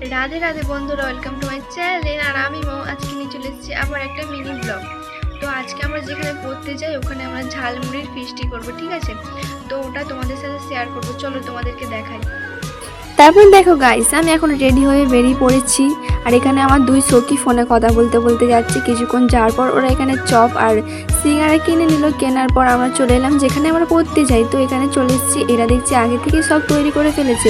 রাধে রাধে বন্ধুরা, welcome to my channel. আর আমি আজকে নিয়ে চলে এসেছি আবার একটা মিনি ব্লগ। তো আজকে আমরা যেখানে পড়তে যাই ওখানে আমরা ঝালমুড়ির ফিস্টি করব, ঠিক আছে? তো ওটা তোমাদের সাথে শেয়ার করব, চলো তোমাদেরকে দেখাই। তারপর দেখো গাইস, আমি এখন রেডি হয়ে বেরিয়ে পড়েছি। আর এখানে আমার দুই সখী ফোনে কথা বলতে বলতে যাচ্ছে। কিছুক্ষণ যাওয়ার পর ওরা এখানে চপ আর সিঙ্গারা কিনে নিল। কেনার পর আমরা চলে এলাম যেখানে আমরা পড়তে যাই। তো এখানে চলে এসেছি, এরা দেখছি আগে থেকে সব তৈরি করে ফেলেছে,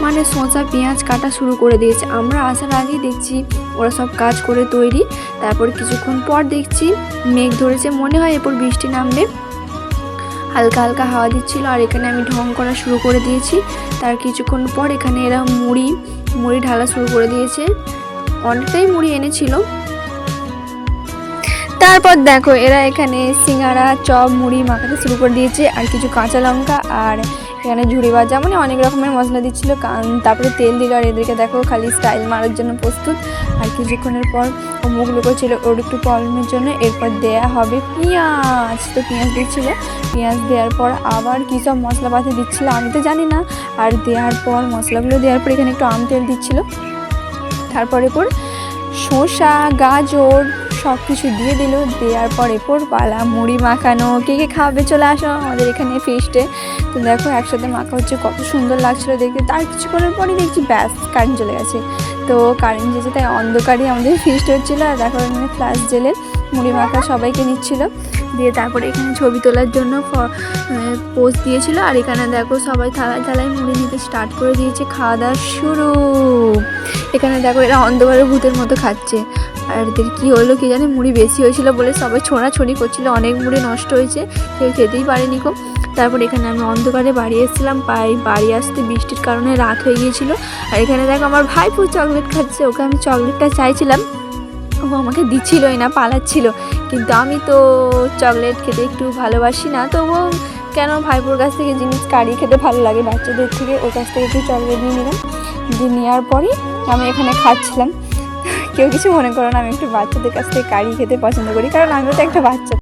মানে শসা পেঁয়াজ কাটা শুরু করে দিয়েছে। আমরা আসার আগেই দেখছি ওরা সব কাজ করে তৈরি। তারপর কিছুক্ষণ পর দেখছি মেঘ ধরেছে, মনে হয় এরপর বৃষ্টি নামবে। হালকা হালকা হাওয়া দিচ্ছিল আর এখানে আমি ঢং করা শুরু করে দিয়েছি। তার কিছুক্ষণ পর এখানে এরা মুড়ি ঢালা শুরু করে দিয়েছে। অনেকটাই মুড়ি এনেছিল। তারপর দেখো এরা এখানে সিঙ্গারা চপ মুড়ি মাখাতে শুরু করে দিয়েছে। আর কিছু কাঁচা লঙ্কা আর এখানে ঝুড়ি ভাজা, মানে অনেক রকমের মশলা দিচ্ছিল। তারপরে তেল দিল আর এদেরকে দেখো খালি স্টাইল মারার জন্য প্রস্তুত। আর কিছুক্ষণের পর ও মুখ লুকোচ্ছিল ওর একটু প্রবলেমের জন্য। এরপর দেয়া হবে পেঁয়াজ, তো পেঁয়াজ দিচ্ছিল। পেঁয়াজ দেওয়ার পর আবার কী সব মশলাপাতি দিচ্ছিলো আমি তো জানি না। আর দেওয়ার পর মশলাগুলো দেওয়ার পর এখানে একটু আম তেল দিচ্ছিলো। তারপরে পর শসা গাজর সব কিছু দিয়ে দিল। দেওয়ার পর এরপর পালা মুড়ি মাখানো। কে কে খাওয়াবে চলে আসো আমাদের এখানে ফিস্টে। তো দেখো একসাথে মাখা হচ্ছে, কত সুন্দর লাগছিলো দেখতে। তার কিছুক্ষণের পরই দেখছি ব্যাস কারেন্ট চলে গেছে। তো কারেন্ট যেতে তাই অন্ধকারই আমাদের ফিস্ট হচ্ছিলো। আর দেখো এখানে ফ্ল্যাশ জেলে মুড়ি মাখা সবাইকে নিচ্ছিল। দিয়ে তারপরে এখানে ছবি তোলার জন্য পোজ দিয়েছিল। আর এখানে দেখো সবাই থালায় থালায় মুড়ি নিতে স্টার্ট করে দিয়েছে। খাওয়া দাওয়া শুরু। এখানে দেখো এরা অন্ধকারে ভূতের মতো খাচ্ছে। আর এদের কী হলো কি জানে, মুড়ি বেশি হয়েছিল বলে সবাই ছোড়াছড়ি করছিল। অনেক মুড়ি নষ্ট হয়েছে, কেউ খেতেই পারেনি কো। তারপর এখানে আমি অন্ধকারে বাড়ি এসেছিলাম। বাড়ি আসতে বৃষ্টির কারণে রাত হয়ে গিয়েছিল। আর এখানে দেখো আমার ভাইপো চকলেট খাচ্ছে। ওকে আমি চকলেটটা চাইছিলাম, ও আমাকে দিচ্ছিলই না, পালাচ্ছিল। কিন্তু আমি তো চকলেট খেতে একটু ভালোবাসি না, তো ও কেন ভাইপোর কাছ থেকে জিনিস কাড়িয়ে খেতে ভালো লাগে বাচ্চাদের থেকে। ওর কাছ থেকে একটু চকলেট নিয়ে নিলাম। দিয়ে নেওয়ার পরই আমি এখানে খাচ্ছিলাম। কেউ কিছু মনে করো না, আমি একটু বাচ্চাদের কাছ থেকে কাড়িয়ে খেতে পছন্দ করি, কারণ আমিও তো একটা বাচ্চা।